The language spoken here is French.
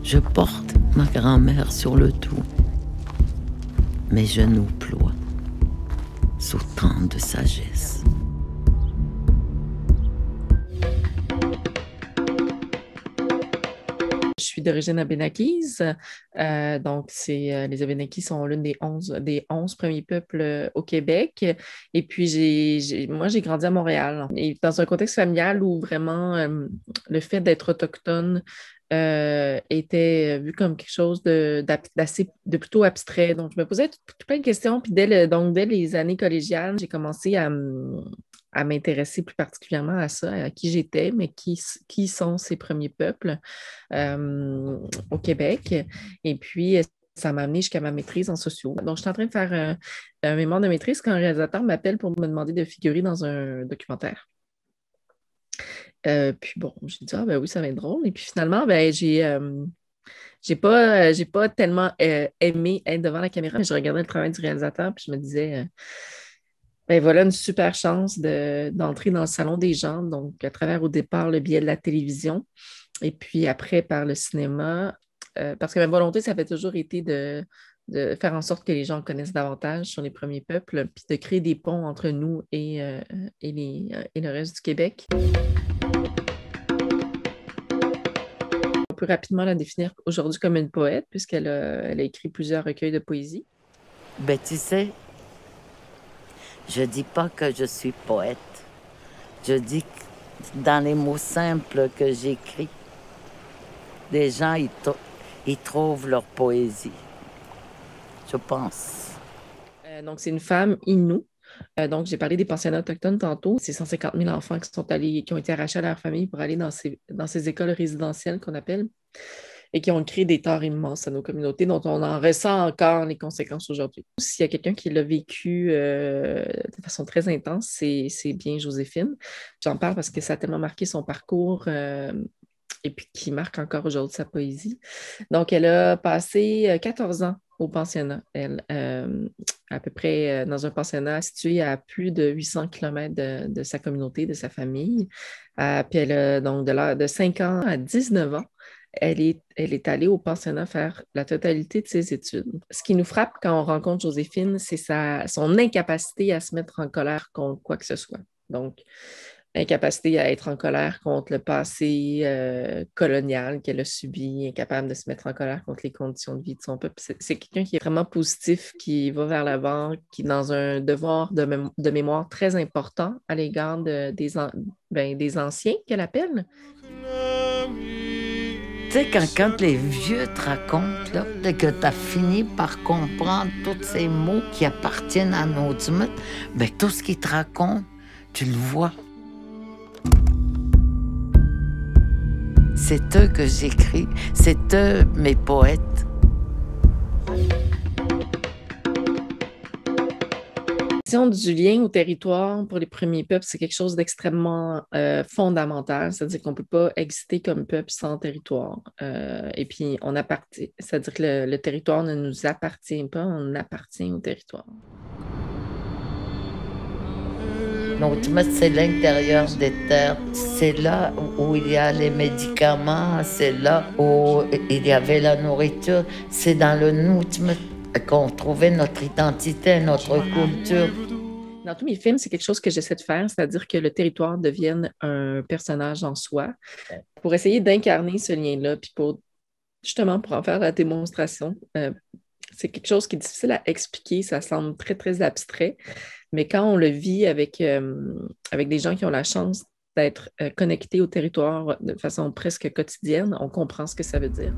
Je porte ma grand-mère sur le dos. Mes genoux ploient sous tant de sagesse. Je suis d'origine abénaquise. Donc, les Abénakis sont l'une des 11 premiers peuples au Québec. Et puis, moi, j'ai grandi à Montréal. Et dans un contexte familial où vraiment le fait d'être autochtone était vu comme quelque chose de plutôt abstrait. Donc, je me posais tout plein de questions. Puis dès les années collégiales, j'ai commencé à m'intéresser plus particulièrement à ça, à qui j'étais, mais qui sont ces premiers peuples au Québec. Et puis, ça m'a amené jusqu'à ma maîtrise en sociaux. Donc, je suis en train de faire un mémoire de maîtrise quand un réalisateur m'appelle pour me demander de figurer dans un documentaire. Puis bon, j'ai dit, ah ben oui, ça va être drôle. Et puis finalement, ben, j'ai pas tellement aimé être devant la caméra, mais je regardais le travail du réalisateur, puis je me disais, ben voilà une super chance d'entrer dans le salon des gens, donc à travers au départ le biais de la télévision, et puis après par le cinéma, parce que ma volonté, ça fait toujours été de faire en sorte que les gens connaissent davantage sur les premiers peuples, puis de créer des ponts entre nous et le reste du Québec. On peut rapidement la définir aujourd'hui comme une poète, elle a écrit plusieurs recueils de poésie. Ben, tu sais, je dis pas que je suis poète. Je dis que dans les mots simples que j'écris, les gens, ils trouvent leur poésie. Je pense. Donc, c'est une femme inoue. Donc, j'ai parlé des pensionnats autochtones tantôt. C'est 150 000 enfants qui ont été arrachés à leur famille pour aller dans ces écoles résidentielles qu'on appelle et qui ont créé des torts immenses à nos communautés dont on en ressent encore les conséquences aujourd'hui. S'il y a quelqu'un qui l'a vécu de façon très intense, c'est bien Joséphine. J'en parle parce que ça a tellement marqué son parcours et puis qui marque encore aujourd'hui sa poésie. Donc, elle a passé 14 ans au pensionnat. À peu près dans un pensionnat situé à plus de 800 km de sa communauté, de sa famille. Puis elle a donc de 5 ans à 19 ans, elle est allée au pensionnat faire la totalité de ses études. Ce qui nous frappe quand on rencontre Joséphine, c'est son incapacité à se mettre en colère contre quoi que ce soit. Donc, incapacité à être en colère contre le passé colonial qu'elle a subi, incapable de se mettre en colère contre les conditions de vie de son peuple. C'est quelqu'un qui est vraiment positif, qui va vers l'avant, qui est dans un devoir de mémoire très important à l'égard des anciens qu'elle appelle. Tu sais, quand les vieux te racontent là, que tu as fini par comprendre tous ces mots qui appartiennent à nos mythes, ben, tout ce qu'ils te racontent, tu le vois. C'est eux que j'écris, c'est eux mes poètes. La question du lien au territoire pour les premiers peuples, c'est quelque chose d'extrêmement fondamental, c'est-à-dire qu'on ne peut pas exister comme peuple sans territoire. Et puis, c'est-à-dire que le territoire ne nous appartient pas, on appartient au territoire. Notre mythe, c'est l'intérieur des terres. C'est là où il y a les médicaments, c'est là où il y avait la nourriture. C'est dans le Nutmut qu'on trouvait notre identité, notre culture. Dans tous mes films, c'est quelque chose que j'essaie de faire, c'est-à-dire que le territoire devienne un personnage en soi pour essayer d'incarner ce lien-là, puis justement pour en faire la démonstration. C'est quelque chose qui est difficile à expliquer, ça semble très, très abstrait, mais quand on le vit avec des gens qui ont la chance d'être connectés au territoire de façon presque quotidienne, on comprend ce que ça veut dire.